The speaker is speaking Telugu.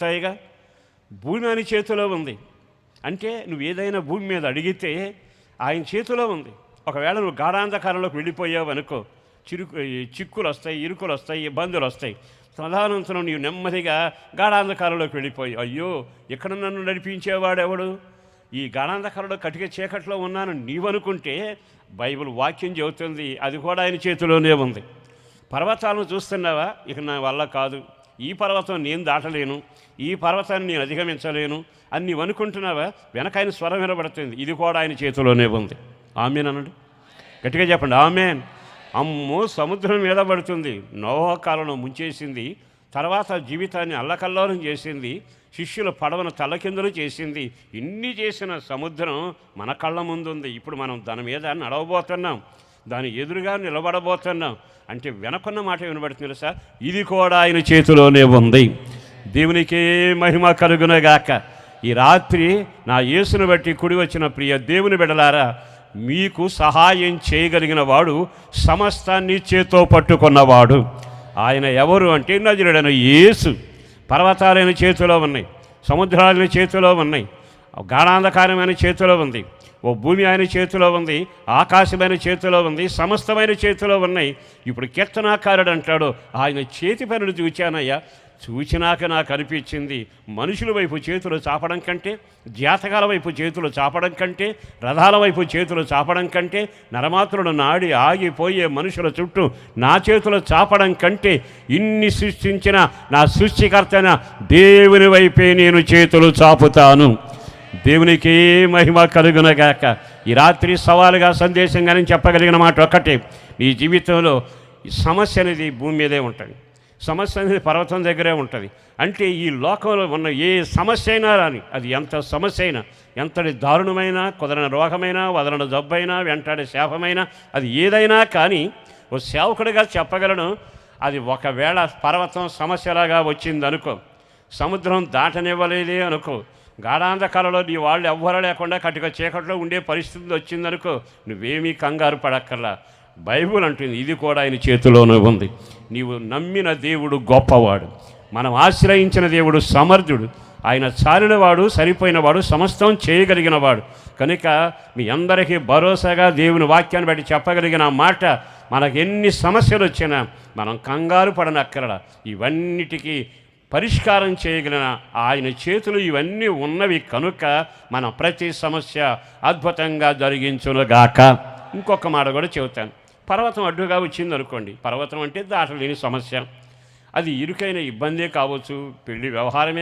దొరుకుతాయిగా. భూమి ఆయన చేతిలో ఉంది అంటే నువ్వు ఏదైనా భూమి మీద అడిగితే ఆయన చేతిలో ఉంది. ఒకవేళ నువ్వు గాఢాంధకారంలోకి వెళ్ళిపోయావు అనుకో, చిక్కులు వస్తాయి, ఇరుకులు వస్తాయి, ఇబ్బందులు వస్తాయి. ప్రధానంతరం నీవు నెమ్మదిగా గాఢాంధకారంలోకి వెళ్ళిపోయి, అయ్యో ఇక్కడ నన్ను నడిపించేవాడు ఎవడు, ఈ గాఢాంధకారంలో కటిక చీకట్లో ఉన్నాను నీవనుకుంటే బైబిల్ వాక్యం చెబుతుంది అది కూడా ఆయన చేతిలోనే ఉంది. పర్వతాలను చూస్తున్నావా, ఇక నా వల్ల కాదు, ఈ పర్వతం నేను దాటలేను, ఈ పర్వతాన్ని నేను అధిగమించలేను అని నీవు అనుకుంటున్నావా, వెనక ఆయన స్వరం వినబడుతుంది, ఇది కూడా ఆయన చేతిలోనే ఉంది. ఆమేన్ అనండి, గట్టిగా చెప్పండి ఆమేన్. అమ్మో సముద్రం మీద పడుతుంది, నోవహు కాలంలో ముంచేసింది, తర్వాత జీవితాన్ని అల్లకల్లోలం చేసింది, శిష్యుల పడవను తలకిందులు చేసింది. ఇన్ని చేసిన సముద్రం మన కళ్ళ ముందుంది. ఇప్పుడు మనం దాని మీద నడవబోతున్నాం, దాని ఎదురుగా నిలబడబోతున్నాం. అంటే వెనకున్న మాట వినబడుతుంది సార్, ఇది కూడా ఆయన చేతిలోనే ఉంది. దేవునికే మహిమ కలుగునగాక. ఈ రాత్రి నా యేసును బట్టి కుడి వచ్చిన ప్రియ దేవుని బిడ్డలారా, మీకు సహాయం చేయగలిగిన వాడు, సమస్తాన్ని చేతో పట్టుకున్నవాడు ఆయన ఎవరు అంటే నజరుడైన యేసు. పర్వతాలైన చేతిలో ఉన్నాయి, సముద్రాలైన చేతిలో ఉన్నాయి, గాఢాంధకారమైన చేతిలో ఉంది, ఓ భూమి ఆయన చేతిలో ఉంది, ఆకాశమైన చేతిలో ఉంది, సమస్తమైన చేతిలో ఉన్నాయి. ఇప్పుడు కీర్తనాకారుడు అంటాడు, ఆయన చేతి పనులు చూచానయ్యా, చూచినాక నాకు అనిపించింది మనుషుల వైపు చేతులు చాపడం కంటే, జాతకాల వైపు చేతులు చాపడం కంటే, రథాల వైపు చేతులు చాపడం కంటే, నరమాత్రుడు నాడి ఆగిపోయే మనుషుల చుట్టూ నా చేతులు చాపడం కంటే, ఇన్ని సృష్టించిన నా సృష్టికర్తన దేవుని వైపే నేను చేతులు చాపుతాను. దేవునికి మహిమ కలుగునగాక. ఈ రాత్రి సవాలుగా సందేశంగా నేను చెప్పగలిగిన మాట ఒక్కటే, నీ జీవితంలో ఈ సమస్య అనేది భూమి మీదే ఉంటుంది, సమస్య అనేది పర్వతం దగ్గరే ఉంటుంది. అంటే ఈ లోకంలో ఉన్న ఏ సమస్య అయినా రాని, అది ఎంత సమస్య అయినా, ఎంతటి దారుణమైనా, కుదరని రోగమైనా, వదలని జబ్బైనా, వెంటాడే శాపమైనా, అది ఏదైనా కానీ ఓ సేవకుడిగా చెప్పగలను. అది ఒకవేళ పర్వతం సమస్యలాగా వచ్చిందనుకో, సముద్రం దాటనివ్వలేదే అనుకో, గాఢాంధకారంలో నీ వాళ్ళు ఎవ్వరూ లేకుండా కటిక చీకట్లో ఉండే పరిస్థితి వచ్చిందనుకో, నువ్వేమీ కంగారు పడక్కర్లా. బైబుల్ అంటుంది ఇది కూడా ఆయన చేతిలోనే ఉంది. నీవు నమ్మిన దేవుడు గొప్పవాడు, మనం ఆశ్రయించిన దేవుడు సమర్థుడు, ఆయన చాలినవాడు, సరిపోయినవాడు, సమస్తం చేయగలిగినవాడు. కనుక మీ అందరికీ భరోసాగా దేవుని వాక్యాన్ని బట్టి చెప్పగలిగిన మాట, మనకెన్ని సమస్యలు వచ్చినా మనం కంగారు పడనక్కర్లా. ఇవన్నిటికీ పరిష్కారం చేయగలిగిన ఆయన చేతులు ఇవన్నీ ఉన్నవి కనుక మన ప్రతి సమస్య అద్భుతంగా జరిగించునుగాక. ఇంకొక మాట కూడా చెబుతాను. పర్వతం అడ్డుగా వచ్చింది అనుకోండి, పర్వతం అంటే దాటలేని సమస్య, అది ఇరుకైన ఇబ్బందే కావచ్చు, పెళ్లి వ్యవహారమే